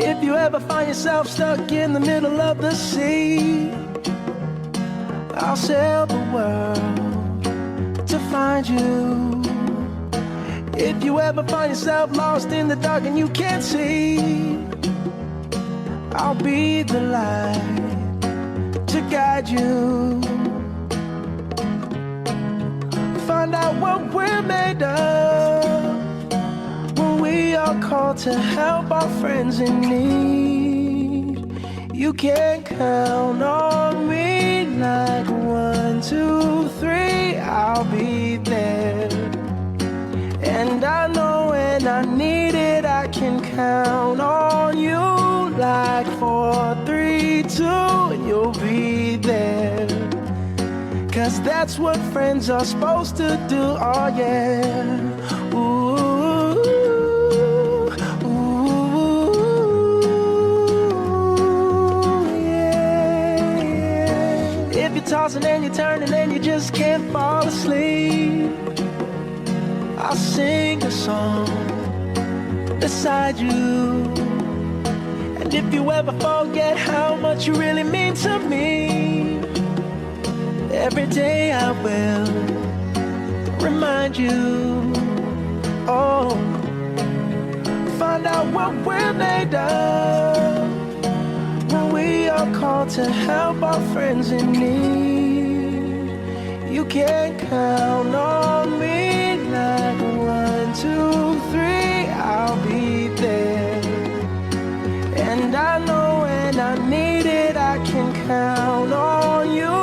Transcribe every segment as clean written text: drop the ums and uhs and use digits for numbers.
If you ever find yourself stuck in the middle of the sea, I'll sail the world to find you. If you ever find yourself lost in the dark and you can't see, I'll be the light to guide you. Find out what we're made of when we are called to help our friends in need. You can count on me like 1, 2, 3, I'll be there. And I know when I need it, I can count on you like 4, 3, 2, and you'll be there. 'Cause that's what friends are supposed to do, oh yeah. Ooh, ooh, yeah, yeah. If you're tossing and you're turning and you just can't fall asleep, I'll sing a song beside you. And if you ever forget how much you really mean to me, every day I will remind you. Oh, find out what we're made of when we are called to help our friends in need. You can count on me like 1, 2, 3, I'll be there. And I know when I need it, I can count on you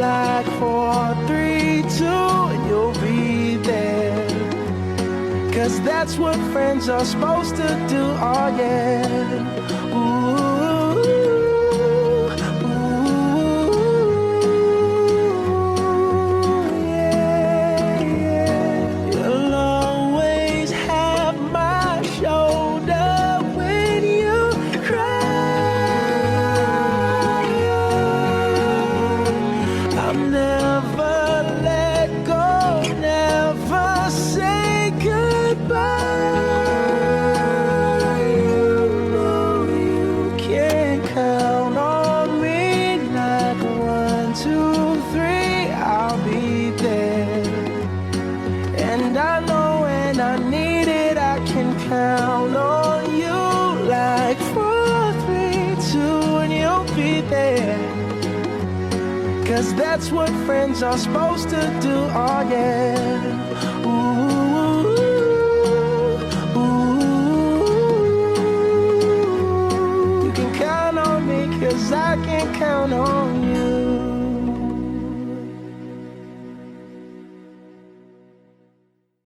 like 4, 3, 2, and you'll be there. 'Cause that's what friends are supposed to do, oh yeah. Ooh, ooh, yeah, yeah. You'll always have my shoulder when you cry. I'll never let go, never say goodbye. You know you can count on me like 1, 2, 3, I'll be there. And I know when I need it, I can count on you like 4, 3, 2, and you'll be there. 'Cause that's what friends are supposed to do, oh yeah. Ooh, ooh, you can count on me 'cause I can count on you.